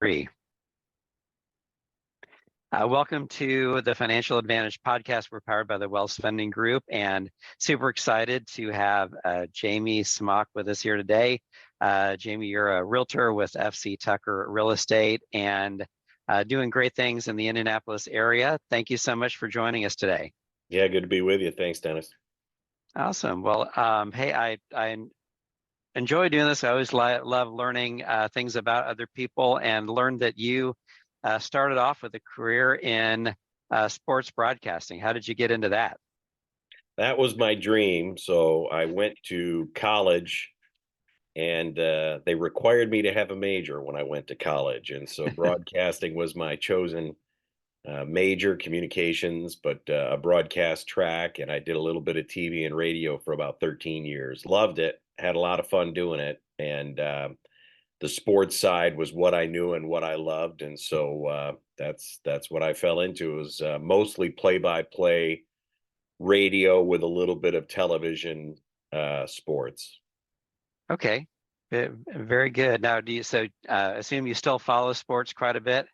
Three. Welcome to the Financial Advantage podcast. We're powered by the Wells Funding Group, and super excited to have Jamie Smock with us here today. Jamie, you're a realtor with FC Tucker Real Estate and doing great things in the Indianapolis area. Thank you so much for joining us today. Yeah, good to be with you. Thanks, Dennis. Awesome. Well, hey, I enjoy doing this. I always love learning things about other people, and learned that you started off with a career in sports broadcasting. How did you get into that? That was my dream. So I went to college, and they required me to have a major when I went to college. And so broadcasting was my chosen major, communications, but a broadcast track. And I did a little bit of TV and radio for about 13 years. Loved it. Had a lot of fun doing it. And the sports side was what I knew and what I loved. And so that's what I fell into. It was mostly play-by-play radio with a little bit of television sports. Okay, very good. Now, do you assume you still follow sports quite a bit?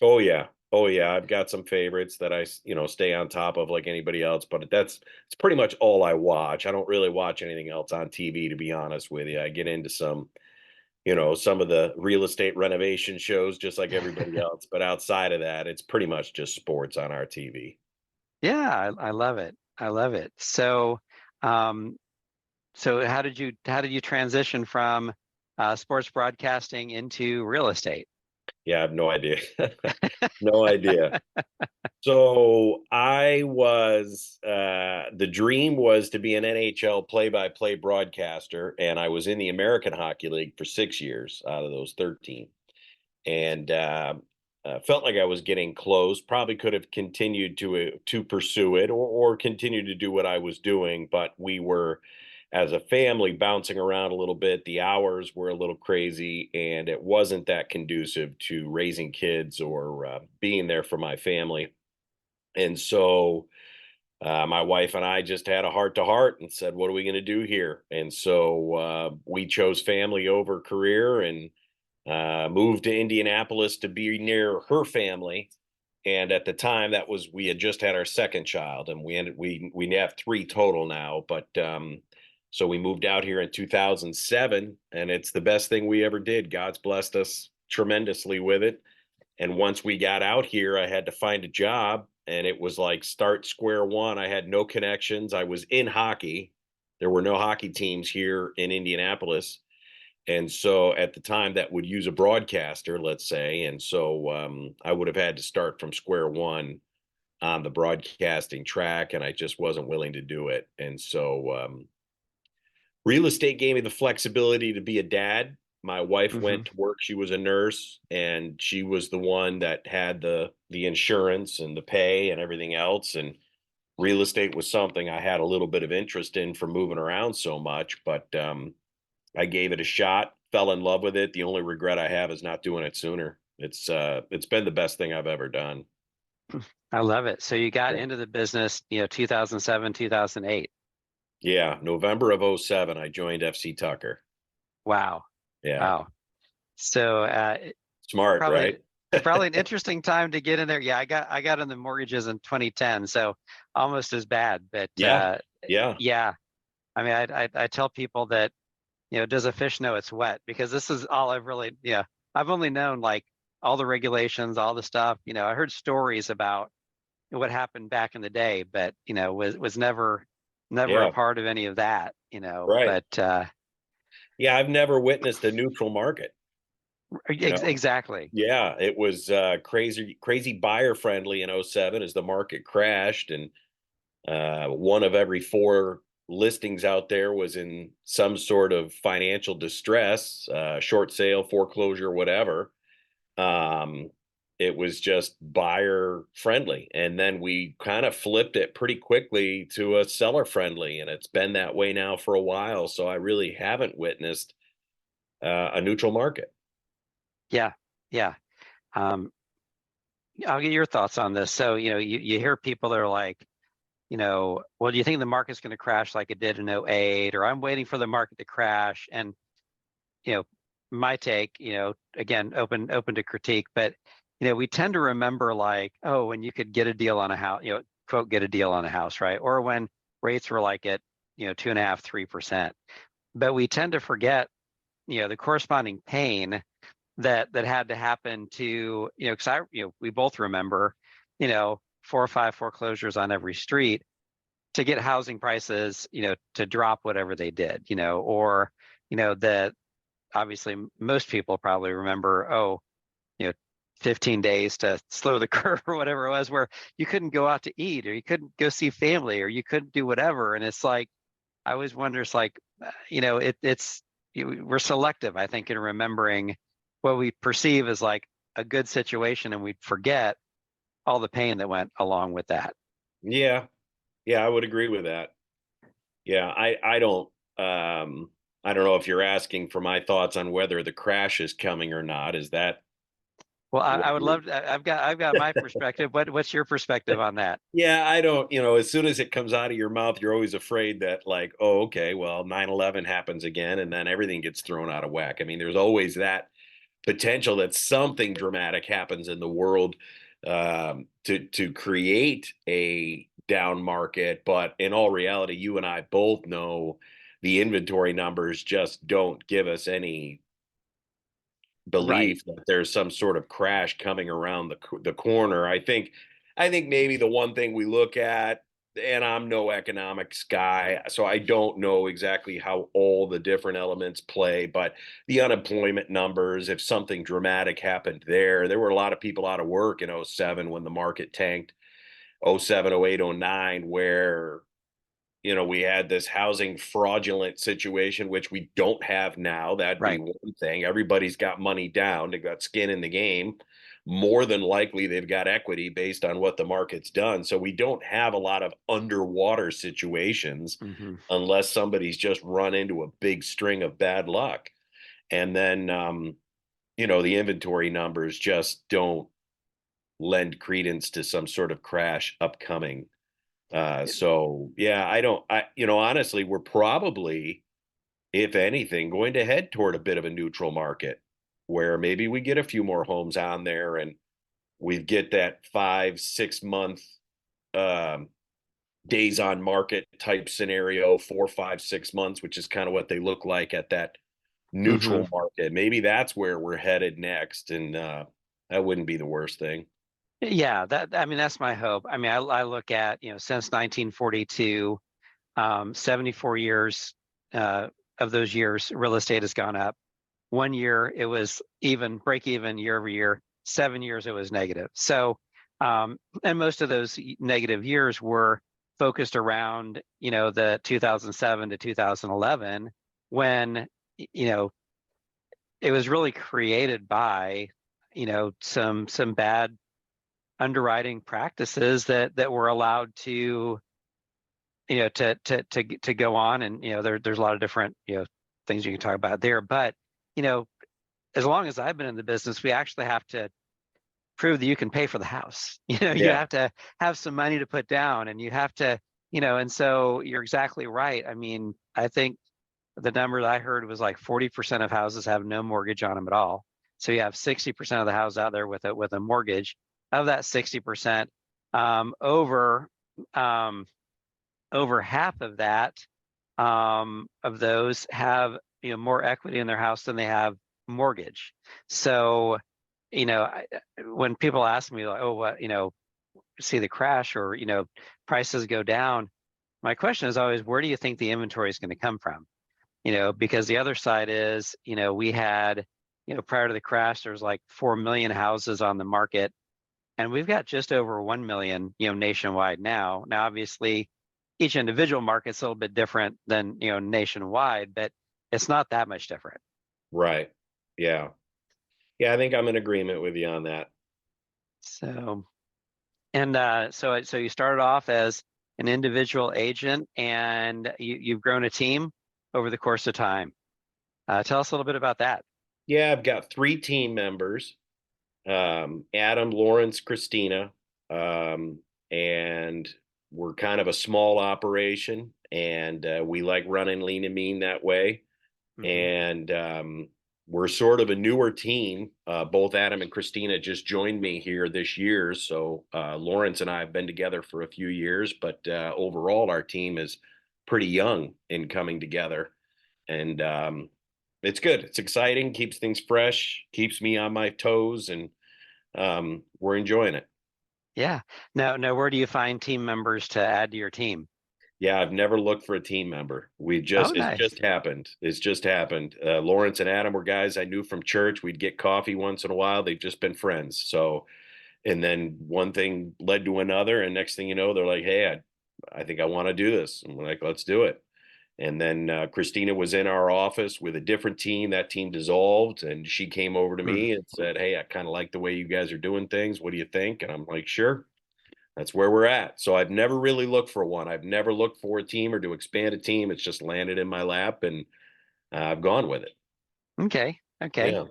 Oh yeah. Oh yeah. I've got some favorites that I stay on top of like anybody else, but it's pretty much all I watch. I don't really watch anything else on TV, to be honest with you. I get into some of the real estate renovation shows just like everybody else, but outside of that, it's pretty much just sports on our TV. Yeah, I love it. I love it. Um, so how did you transition from sports broadcasting into real estate? Yeah, I have no idea. No idea. So the dream was to be an NHL play-by-play broadcaster, and I was in the American Hockey League for 6 years out of those 13. And felt like I was getting close. Probably could have continued to pursue it or continue to do what I was doing, but we were, as a family, bouncing around a little bit. The hours were a little crazy, and it wasn't that conducive to raising kids or being there for my family. And so my wife and I just had a heart to heart and said, what are we going to do here? And so we chose family over career, and moved to Indianapolis to be near her family. And at the time, we had just had our second child, and we have three total now. But so we moved out here in 2007, and it's the best thing we ever did. God's blessed us tremendously with it. And once we got out here, I had to find a job, and it was like start square one. I had no connections. I was in hockey. There were no hockey teams here in Indianapolis. And so at the time that would use a broadcaster, let's say. And so I would have had to start from square one on the broadcasting track, and I just wasn't willing to do it. And so real estate gave me the flexibility to be a dad. My wife went to work. She was a nurse, and she was the one that had the insurance and the pay and everything else. And real estate was something I had a little bit of interest in for moving around so much, but I gave it a shot, fell in love with it. The only regret I have is not doing it sooner. It's been the best thing I've ever done. I love it. So you got into the business, 2007, 2008. Yeah, November of 2007, I joined FC Tucker. Wow. Yeah. Wow. So Smart, right? Probably an interesting time to get in there. Yeah, I got in the mortgages in 2010, so almost as bad. But yeah. I mean, I tell people that, does a fish know it's wet? Because this is all I've really, I've only known like all the regulations, all the stuff. I heard stories about what happened back in the day, but was never a part of any of that. Right. But yeah, I've never witnessed a neutral market. Exactly. Yeah, it was crazy buyer friendly in 2007 as the market crashed, and one of every four listings out there was in some sort of financial distress, short sale, foreclosure, whatever. It was just buyer friendly. And then we kind of flipped it pretty quickly to a seller friendly. And it's been that way now for a while. So I really haven't witnessed a neutral market. Yeah. Yeah. I'll get your thoughts on this. So, you hear people that are like, well, do you think the market's going to crash like it did in 2008? Or I'm waiting for the market to crash. And, my take, again, open to critique, but we tend to remember like, oh, when you could get a deal on a house, quote, get a deal on a house, right? Or when rates were like at, 2.5%, 3%. But we tend to forget, the corresponding pain that had to happen to, because we both remember, 4 or 5 foreclosures on every street to get housing prices, to drop whatever they did, or, that obviously most people probably remember, oh, you know, 15 days to slow the curve or whatever it was, where you couldn't go out to eat or you couldn't go see family or you couldn't do whatever. And it's like, I always wonder, it's like, we're selective, I think, in remembering what we perceive as like a good situation, and we forget all the pain that went along with that. Yeah. Yeah, I would agree with that. Yeah, I don't know if you're asking for my thoughts on whether the crash is coming or not. Is that Well, what I would you're love to, I've got my perspective. What's your perspective on that? Yeah, I don't, as soon as it comes out of your mouth, you're always afraid that like, oh, okay, well, 9/11 happens again and then everything gets thrown out of whack. I mean, there's always that potential that something dramatic happens in the world to create a down market. But in all reality, you and I both know the inventory numbers just don't give us any Right. belief that there's some sort of crash coming around the corner. I think maybe the one thing we look at, and I'm no economics guy, so I don't know exactly how all the different elements play, but the unemployment numbers, if something dramatic happened there were a lot of people out of work in '07 when the market tanked, '07, '08, '09, where we had this housing fraudulent situation, which we don't have now. That'd be Right. one thing. Everybody's got money down, they've got skin in the game. More than likely, they've got equity based on what the market's done. So we don't have a lot of underwater situations Hmm. unless somebody's just run into a big string of bad luck. And then, the inventory numbers just don't lend credence to some sort of crash upcoming. So yeah, honestly, we're probably, if anything, going to head toward a bit of a neutral market where maybe we get a few more homes on there and we get that 5, 6 month um, days on market type scenario, 4, 5, 6 months, which is kind of what they look like at that Hmm. neutral market. Maybe that's where we're headed next. And that wouldn't be the worst thing. Yeah, I mean, that's my hope. I mean, I look at, since 1942, 74 years of those years, real estate has gone up. One year it was even, break even year over year. 7 years it was negative. So, and most of those negative years were focused around, the 2007 to 2011, when, you know, it was really created by, some bad underwriting practices that were allowed to, to go on. And there's a lot of different, things you can talk about there. But you know as long as I've been in the business, we actually have to prove that you can pay for the house. You Yeah. have to have some money to put down, and you have to, and so you're exactly right. I mean, I think the number that I heard was like 40% of houses have no mortgage on them at all. So you have 60% of the house out there with a mortgage. Of that 60%, over um, over half of that, of those have more equity in their house than they have mortgage. So when people ask me like, oh, what, see the crash, or prices go down, my question is always, where do you think the inventory is going to come from? Because the other side is, we had, prior to the crash, there was like 4 million houses on the market, and we've got just over 1 million, nationwide now. Now, obviously, each individual market's a little bit different than, nationwide, but it's not that much different. Right. Yeah. Yeah, I think I'm in agreement with you on that. So, and so you started off as an individual agent, and you've grown a team over the course of time. Tell us a little bit about that. Yeah, I've got 3 team members, Adam, Lawrence, Christina, um, and we're kind of a small operation, and we like running lean and mean that way. Hmm. And we're sort of a newer team. Both Adam and Christina just joined me here this year. So Lawrence and I have been together for a few years, but overall, our team is pretty young in coming together. And it's good. It's exciting, keeps things fresh, keeps me on my toes, and we're enjoying it. Yeah. Now, where do you find team members to add to your team? Yeah, I've never looked for a team member. Oh, It's nice. just happened. It's just happened. Lawrence and Adam were guys I knew from church. We'd get coffee once in a while. They've just been friends. So, and then one thing led to another, and next thing you know, they're like, "Hey, I think I want to do this." And we're like, "Let's do it." And then Christina was in our office with a different team. That team dissolved, and she came over to Hmm. me and said, "Hey, I kind of like the way you guys are doing things. What do you think?" And I'm like, "Sure." That's where we're at. So I've never really looked for one. I've never looked for a team or to expand a team. It's just landed in my lap, and I've gone with it. Okay. Okay. Yeah.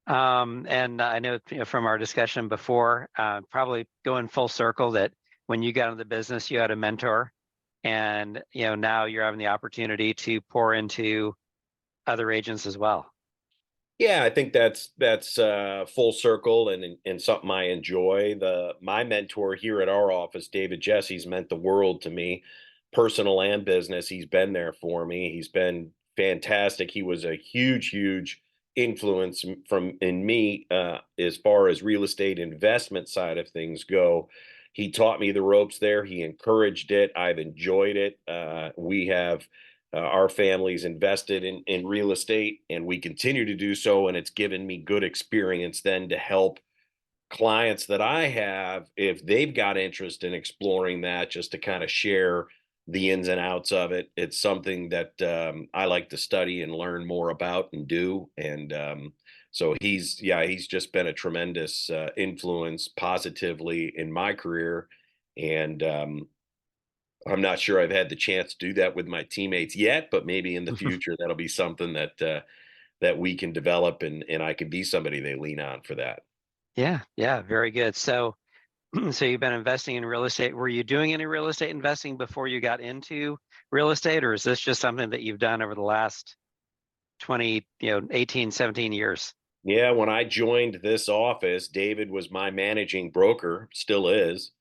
And I know, from our discussion before, probably going full circle that when you got into the business, you had a mentor, and now you're having the opportunity to pour into other agents as well. Yeah, I think that's full circle and something I enjoy. The My mentor here at our office, David Jesse's meant the world to me, personal and business. He's been there for me. He's been fantastic. He was a huge influence from in me as far as real estate investment side of things go. He taught me the ropes there. He encouraged it. I've enjoyed it. We have our family's invested in real estate, and we continue to do so. And it's given me good experience then to help clients that I have, if they've got interest in exploring that, just to kind of share the ins and outs of it. It's something that I like to study and learn more about and do. And so he's just been a tremendous influence positively in my career. And I'm not sure I've had the chance to do that with my teammates yet, but maybe in the future that'll be something that we can develop, and I can be somebody they lean on for that. Yeah, yeah, very good. So, so you've been investing in real estate. Were you doing any real estate investing before you got into real estate, or is this just something that you've done over the last 20, 18, 17 years? Yeah, when I joined this office, David was my managing broker, still is,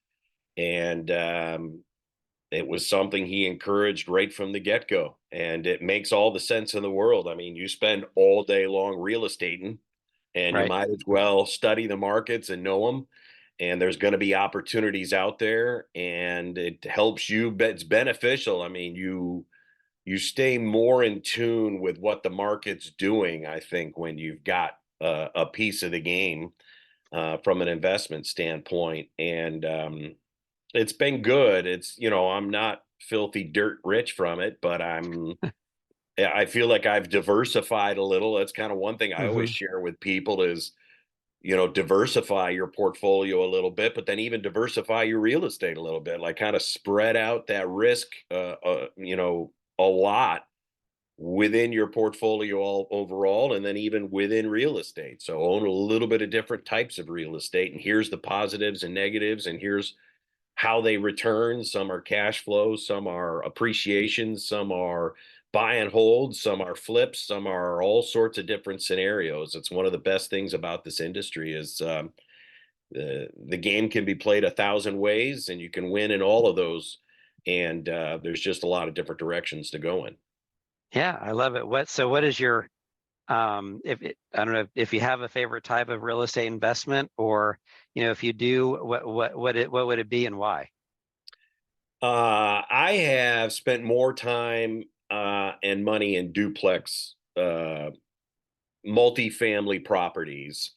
and it was something he encouraged right from the get-go. And it makes all the sense in the world. I mean, you spend all day long real estating, and you Right. might as well study the markets and know them. And there's going to be opportunities out there, and it helps you. But it's beneficial. I mean, you stay more in tune with what the market's doing. I think when you've got a piece of the game from an investment standpoint, and it's been good. I'm not filthy dirt rich from it, but I feel like I've diversified a little. That's kind of one thing I always Hmm. share with people is, diversify your portfolio a little bit, but then even diversify your real estate a little bit, like kind of spread out that risk, a lot within your portfolio all overall, and then even within real estate. So own a little bit of different types of real estate, and here's the positives and negatives, and here's how they return. Some are cash flows, some are appreciation, some are buy and hold, some are flips, some are all sorts of different scenarios. It's one of the best things about this industry is the game can be played 1,000 ways, and you can win in all of those. And there's just a lot of different directions to go in. Yeah, I love it. What is your I don't know if you have a favorite type of real estate investment, or if you do, what would it be and why? I have spent more time and money in duplex multifamily properties.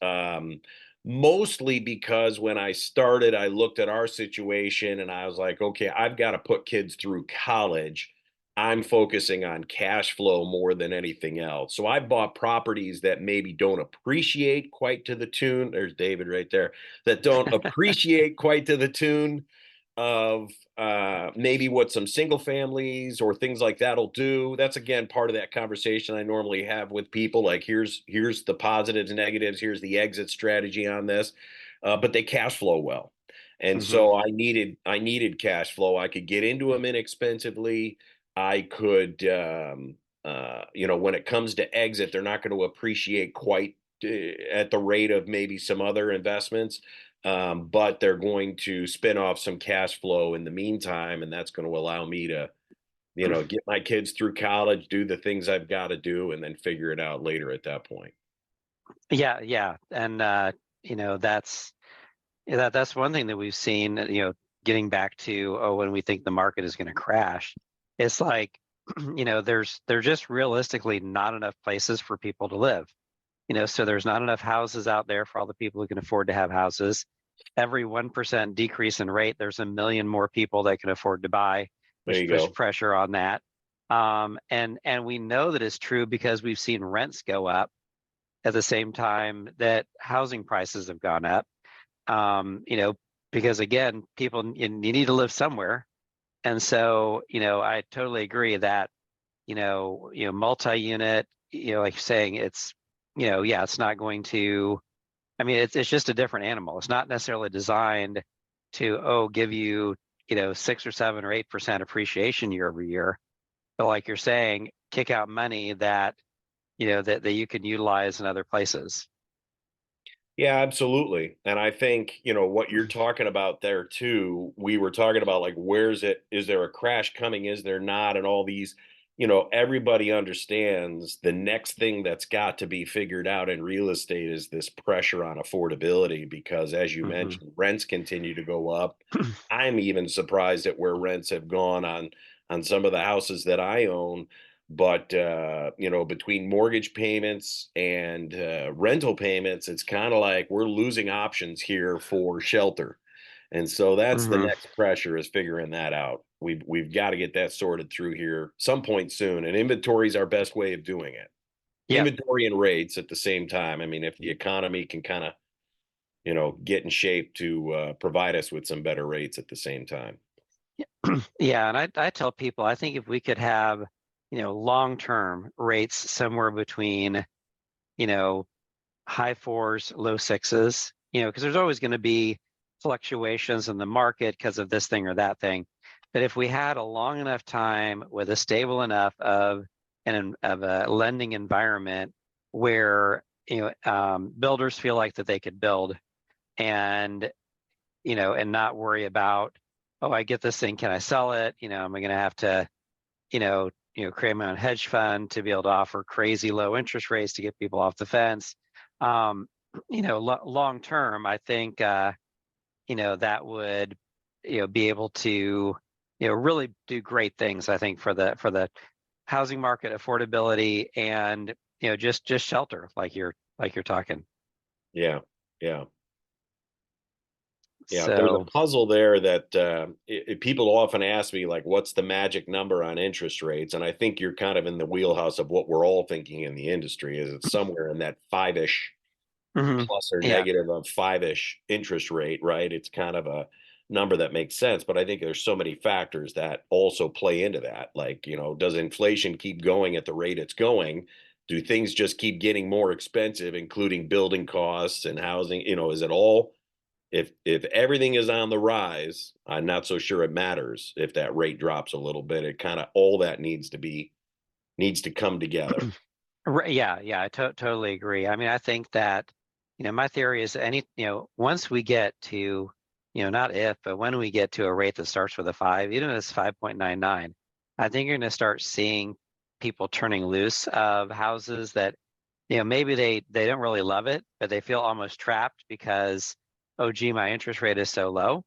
Mostly because when I started, I looked at our situation and I was like, okay, I've got to put kids through college. I'm focusing on cash flow more than anything else. So I bought properties that maybe don't appreciate quite to the tune. There's David right there, that don't appreciate quite to the tune of maybe what some single families or things like that'll do. That's again part of that conversation I normally have with people. Like here's the positives and negatives. Here's the exit strategy on this, but they cash flow well, and Hmm. so I needed cash flow. I could get into them inexpensively. I could when it comes to exit, they're not going to appreciate quite at the rate of maybe some other investments, but they're going to spin off some cash flow in the meantime, and that's going to allow me to, get my kids through college, do the things I've got to do, and then figure it out later at that point. Yeah, yeah, and that's that's one thing that we've seen. Getting back to when we think the market is going to crash, it's like there's just realistically not enough places for people to live. So there's not enough houses out there for all the people who can afford to have houses. Every 1% decrease in rate, there's a million more people that can afford to buy, There which you push go. pressure on that. And we know that it's true because we've seen rents go up at the same time that housing prices have gone up. Because again, people you need to live somewhere, and so I totally agree that multi-unit, like you're saying, it's yeah, it's not going to. I mean, it's just a different animal. It's not necessarily designed to give you 6 or 7 or 8% appreciation year over year, but like you're saying, kick out money that that you can utilize in other places. Yeah, absolutely. And I think, what you're talking about there too, we were talking about like, is there a crash coming? Is there not? And all these, everybody understands the next thing that's got to be figured out in real estate is this pressure on affordability, because as you Hmm. mentioned, rents continue to go up. I'm even surprised at where rents have gone on some of the houses that I own. But between mortgage payments and rental payments, it's kind of like we're losing options here for shelter. And so that's the Hmm. next pressure, is figuring that out. We've got to get that sorted through here some point soon. And inventory is our best way of doing it. Yep. Inventory and rates at the same time. I mean, if the economy can kind of, get in shape to provide us with some better rates at the same time. Yeah, and I tell people, I think if we could have long-term rates somewhere between you know high fours, low sixes, because there's always going to be fluctuations in the market because of this thing or that thing. But if we had a long enough time with a stable enough of a lending environment where builders feel like that they could build, and and not worry about, oh, I get this thing, can I sell it? Am I going to have to create my own hedge fund to be able to offer crazy low interest rates to get people off the fence? um, long term, I think that would be able to really do great things. I think for the housing market, affordability, and just shelter, like you're talking. Yeah. Yeah. Yeah, there's a So. puzzle there that people often ask me, like, what's the magic number on interest rates? And I think you're kind of in the wheelhouse of what we're all thinking in the industry, is it's somewhere in that five-ish, Mhm. plus or Yeah. negative of five-ish interest rate, right? It's kind of a number that makes sense, but I think there's so many factors that also play into that. Like, does inflation keep going at the rate it's going? Do things just keep getting more expensive, including building costs and housing? Is it all, if everything is on the rise, I'm not so sure it matters if that rate drops a little bit. It kind of, all that needs to come together. Yeah, yeah, I totally agree. I mean, I think that, my theory is once we get to, not if, but when we get to a rate that starts with a 5, even if it's 5.99, I think you're going to start seeing people turning loose of houses that, maybe they don't really love it, but they feel almost trapped because, oh, gee, my interest rate is so low.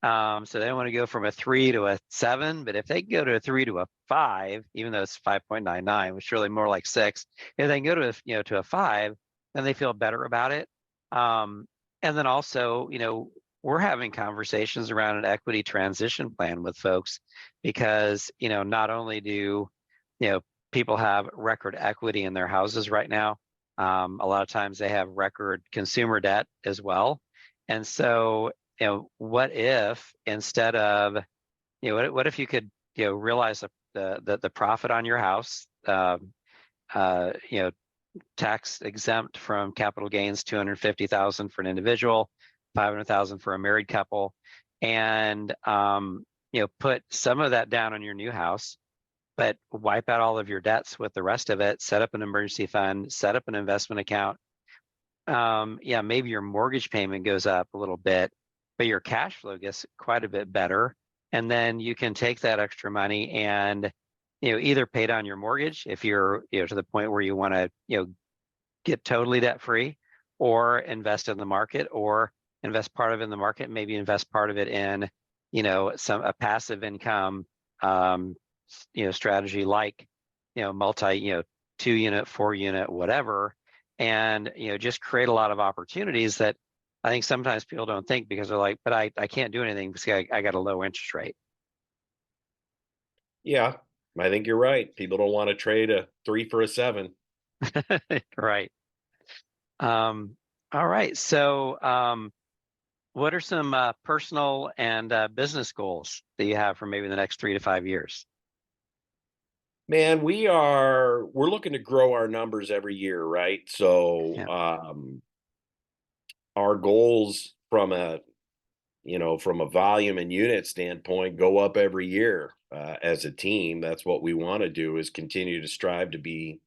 So they want to go from a 3 to a 7, but if they can go to a 3 to a 5, even though it's 5.99, which is really more like 6, if they can go to to a 5, then they feel better about it. And then also, we're having conversations around an equity transition plan with folks because, not only do people have record equity in their houses right now, a lot of times they have record consumer debt as well. And so what if instead of, what if you could, realize the profit on your house, uh, you know, tax exempt from capital gains, 250,000 for an individual, 500,000 for a married couple, and put some of that down on your new house, but wipe out all of your debts with the rest of it, set up an emergency fund, set up an investment account. Yeah, maybe your mortgage payment goes up a little bit, but your cash flow gets quite a bit better. And then you can take that extra money and, either pay down your mortgage if you're, to the point where you want to, get totally debt free, or invest in the market, or invest part of it in the market, maybe invest part of it in, a passive income, strategy like, multi, 2 unit, 4 unit, whatever, and just create a lot of opportunities that I think sometimes people don't think, because they're like, but I can't do anything because I got a low interest rate. Yeah, I think you're right. People don't want to trade a 3 for a 7. Right. Um, all right. So, what are some personal and business goals that you have for maybe the next 3 to 5 years? Man, we're looking to grow our numbers every year, right? So, Yeah. our goals from a volume and unit standpoint go up every year, as a team. That's what we want to do, is continue to strive to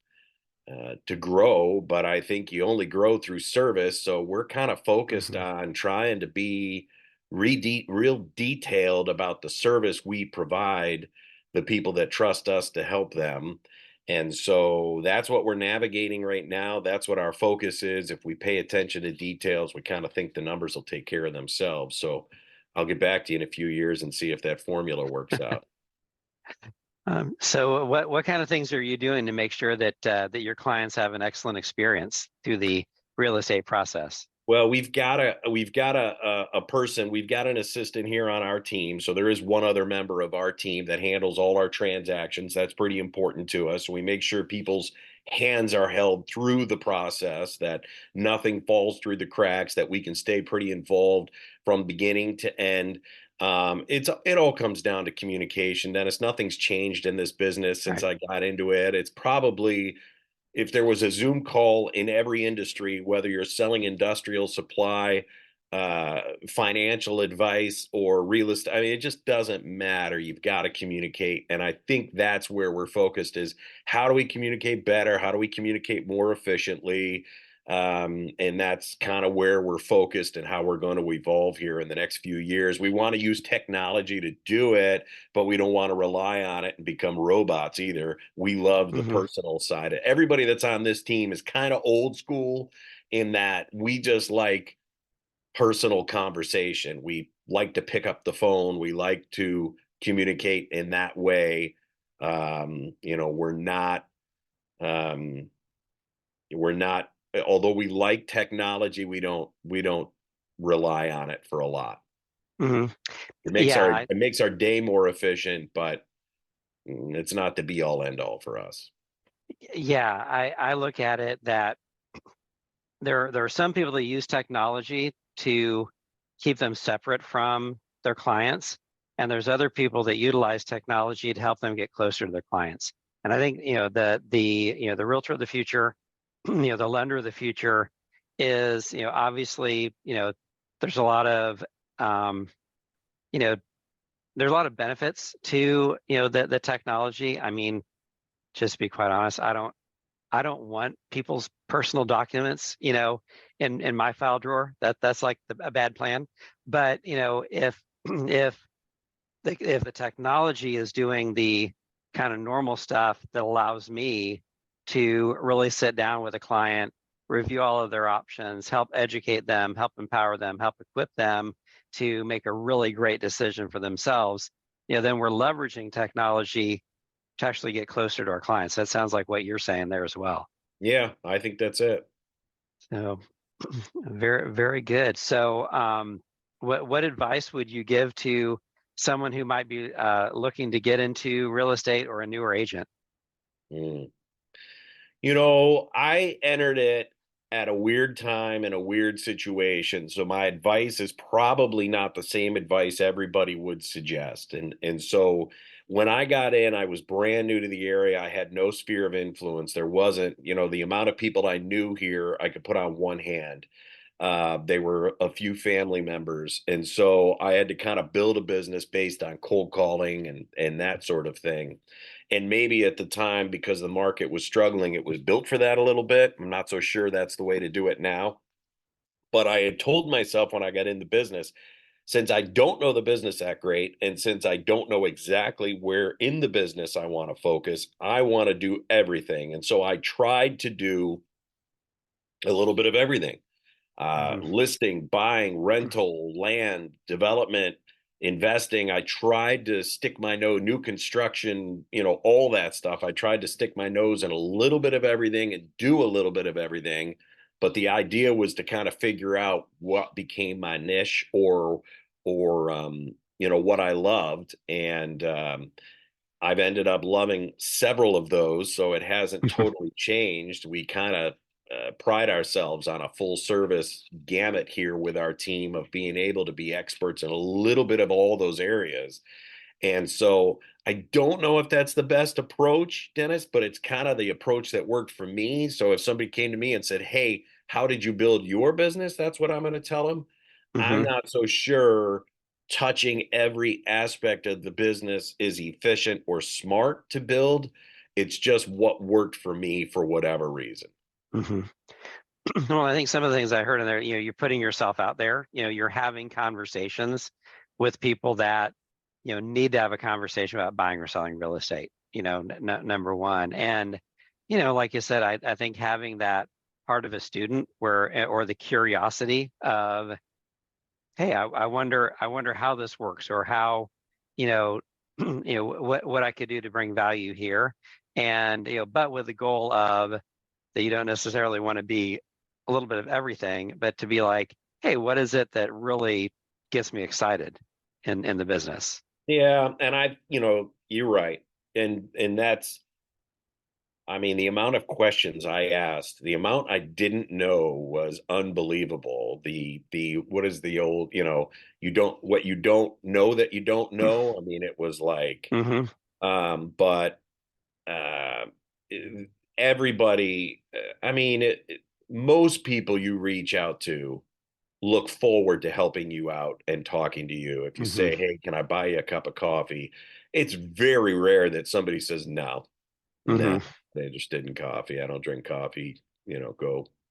grow, but I think you only grow through service. So we're kind of focused Hmm. on trying to be real detailed about the service we provide the people that trust us to help them. And so that's what we're navigating right now. That's what our focus is. If we pay attention to details, we kind of think the numbers will take care of themselves. So I'll get back to you in a few years and see if that formula works out. So what kind of things are you doing to make sure that your clients have an excellent experience through the real estate process? Well, we've got an assistant here on our team. So there is one other member of our team that handles all our transactions. That's pretty important to us. We make sure people's hands are held through the process, that nothing falls through the cracks, that we can stay pretty involved from beginning to end. It all comes down to communication, Dennis. Nothing's changed in this business since Right. I got into it. It's probably, if there was a Zoom call in every industry, whether you're selling industrial supply, financial advice, or real estate, I mean, it just doesn't matter. You've got to communicate. And I think that's where we're focused, is how do we communicate better? How do we communicate more efficiently? And that's kind of where we're focused and how we're going to evolve here in the next few years. We want to use technology to do it, but we don't want to rely on it and become robots either. We love the Hmm. personal side. Everybody that's on this team is kind of old school in that we just like personal conversation. We like to pick up the phone. We like to communicate in that way. We're not, um, we're not, although we like technology, we don't rely on it for a lot. Hmm. It makes our day more efficient, but it's not the be all end all for us. Yeah, I look at it that there are some people that use technology to keep them separate from their clients, and there's other people that utilize technology to help them get closer to their clients. And I think the realtor of the future, the lender of the future is, obviously, there's a lot of um, you know there's a lot of benefits to, the technology. I mean, just to be quite honest, I don't want people's personal documents, in my file drawer. That's like a bad plan. But if if if the technology is doing the kind of normal stuff that allows me to really sit down with a client, review all of their options, help educate them, help empower them, help equip them to make a really great decision for themselves, then we're leveraging technology to actually get closer to our clients. That sounds like what you're saying there as well. Yeah, I think that's it. So very, very good. So, what advice would you give to someone who might be looking to get into real estate, or a newer agent? Mm. I entered it at a weird time in a weird situation. So my advice is probably not the same advice everybody would suggest. And so when I got in, I was brand new to the area. I had no sphere of influence. There wasn't, the amount of people I knew here, I could put on one hand. They were a few family members. And so I had to kind of build a business based on cold calling and that sort of thing. And maybe at the time, because the market was struggling, it was built for that a little bit. I'm not so sure that's the way to do it now. But I had told myself when I got into business, since I don't know the business that great, and since I don't know exactly where in the business I want to focus, I want to do everything. And so I tried to do a little bit of everything. Hmm. Listing, buying, rental, land, development, investing. I tried to stick my nose, new construction, all that stuff. I tried to stick my nose in a little bit of everything and do a little bit of everything. But the idea was to kind of figure out what became my niche or what I loved. And I've ended up loving several of those, so it hasn't totally changed. We kind of pride ourselves on a full service gamut here with our team of being able to be experts in a little bit of all those areas. And so I don't know if that's the best approach, Dennis, but it's kind of the approach that worked for me. So if somebody came to me and said, "Hey, how did you build your business?" That's what I'm going to tell them. I'm Hmm. not so sure touching every aspect of the business is efficient or smart to build. It's just what worked for me for whatever reason. Hmm. Well, I think some of the things I heard in there, you're putting yourself out there, you're having conversations with people that, need to have a conversation about buying or selling real estate, number one. And, like you said, I think having that part of a student or the curiosity of, hey, I wonder how this works or how, you know, what I could do to bring value here. And, but with the goal of that you don't necessarily want to be a little bit of everything, but to be like, hey, what is it that really gets me excited in the business? Yeah, and you're right. And that's I mean, the amount of questions I asked, the amount I didn't know was unbelievable. The what is the old, you don't what you don't know that you don't know. I mean, it was like, Hmm. but uh, e- everybody, I mean, most people you reach out to look forward to helping you out and talking to you. If you Hmm. say, "Hey, can I buy you a cup of coffee?" It's very rare that somebody says no. No, Hmm. they're interested in coffee. I don't drink coffee.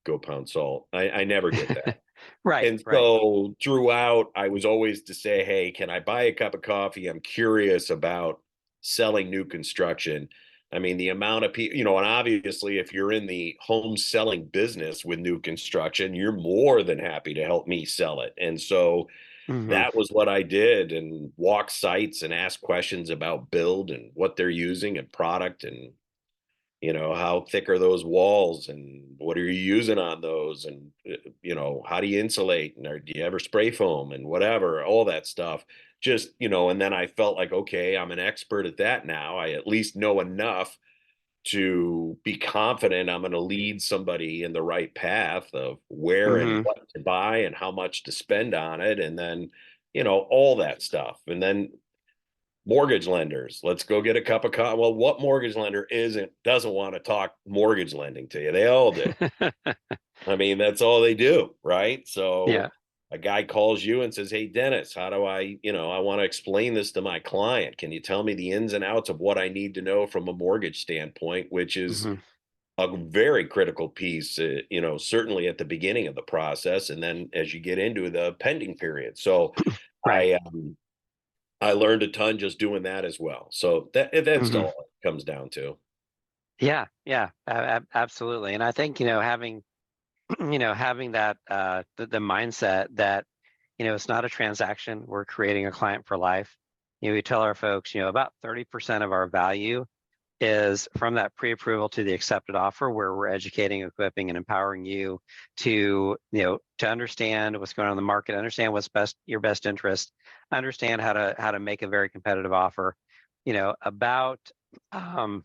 Go pound salt. I never get that. Right, And right. so throughout, I was always to say, "Hey, can I buy a cup of coffee? I'm curious about selling new construction." I mean, the amount of people, and obviously, if you're in the home selling business with new construction, you're more than happy to help me sell it. And so Hmm. that was what I did, and walk sites and ask questions about build and what they're using and product, and how thick are those walls and what are you using on those, and how do you insulate, and do you ever spray foam and whatever, all that stuff. Just, and then I felt like, okay, I'm an expert at that now. I at least know enough to be confident I'm going to lead somebody in the right path of where and Hmm. what to buy and how much to spend on it, and then all that stuff. And then mortgage lenders, let's go get a cup of coffee. Well, what mortgage lender doesn't want to talk mortgage lending to you? They all do. I mean, that's all they do, right? So Yeah. a guy calls you and says, "Hey, Dennis, how do I want to explain this to my client. Can you tell me the ins and outs of what I need to know from a mortgage standpoint?" Which is Hmm. a very critical piece, certainly at the beginning of the process, and then as you get into the pending period. So Right. I learned a ton just doing that as well. So that's Hmm. all it comes down to. Yeah, yeah, absolutely. And I think, having, having that, the mindset that, it's not a transaction. We're creating a client for life. We tell our folks, about 30% of our value is from that pre-approval to the accepted offer, where we're educating, equipping, and empowering you to, to understand what's going on in the market, understand what's your best interest, understand how to make a very competitive offer. You know, about um,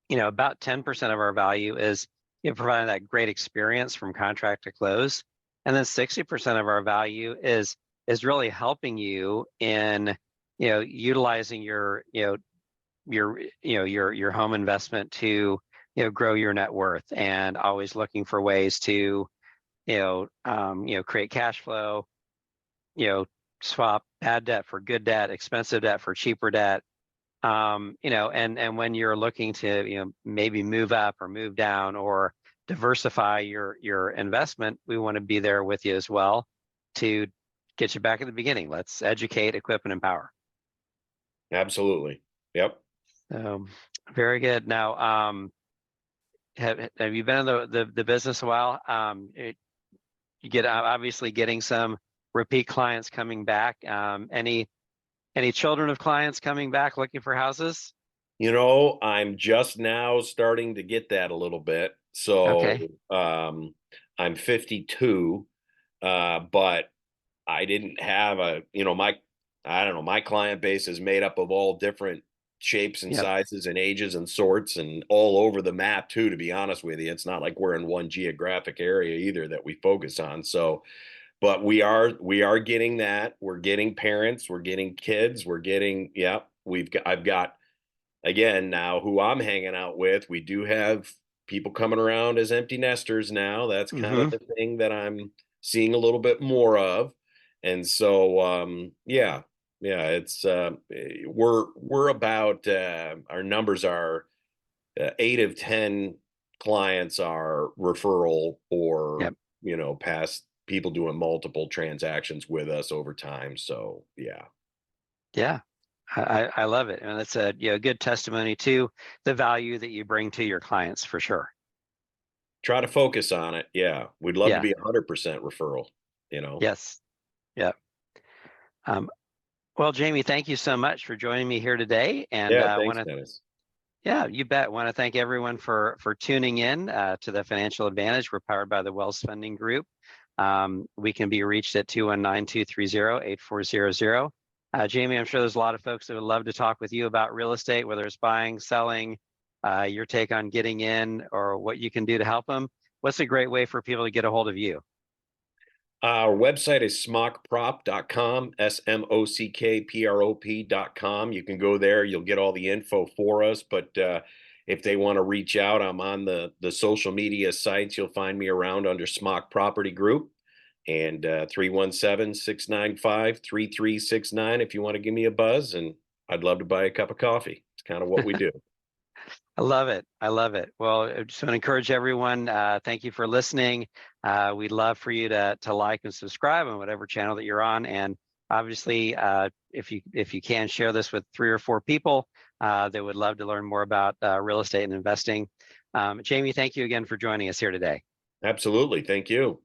about 10% of our value is, providing that great experience from contract to close. And then 60% of our value is really helping you in, utilizing your home investment to, grow your net worth, and always looking for ways to, create cash flow, you know, swap bad debt for good debt, expensive debt for cheaper debt, And when you're looking to, maybe move up or move down or diversify your investment, we want to be there with you as well to get you back at the beginning. Let's educate, equip, and empower. Absolutely. Yep. Very good. Now, have you been in the business a while? You get obviously getting some repeat clients coming back. Any children of clients coming back looking for houses? I'm just now starting to get that a little bit. So Okay. I'm 52, but I didn't have I don't know, my client base is made up of all different shapes and Yep. sizes and ages and sorts and all over the map too, to be honest with you. It's not like we're in one geographic area either that we focus on. So, but we are getting that. We're getting parents, we're getting kids, we're getting, yeah, I've got again now who I'm hanging out with. We do have people coming around as empty nesters now. That's kind of Mm-hmm. the thing that I'm seeing a little bit more of. And so yeah, it's we're about our numbers are 8 of 10 clients are referral or Yep. past people doing multiple transactions with us over time. So yeah. Yeah. I love it. And it's a good testimony to the value that you bring to your clients for sure. Try to focus on it. Yeah. We'd love to Yeah. be 100% referral. Yes. Yeah. Um, well, Jamie, thank you so much for joining me here today. And Yeah. I want Thanks, to, Dennis. yeah, you bet. Want to thank everyone for tuning in to the Financial Advantage. We're powered by the Wells Funding Group. We can be reached at 219-230-8400. Jamie, I'm sure there's a lot of folks that would love to talk with you about real estate, whether it's buying, selling, your take on getting in, or what you can do to help them. What's a great way for people to get a hold of you? Our website is smockprop.com, SMOCKPROP.com. You can go there. You'll get all the info for us. But if they want to reach out, I'm on the social media sites. You'll find me around under Smock Property Group and 317-695-3369 if you want to give me a buzz. And I'd love to buy a cup of coffee. It's kind of what we do. I love it. I love it. Well, I just want to encourage everyone. Thank you for listening. We'd love for you to like and subscribe on whatever channel that you're on. And obviously, if you can share this with 3 or 4 people that would love to learn more about real estate and investing. Jamie, thank you again for joining us here today. Absolutely. Thank you.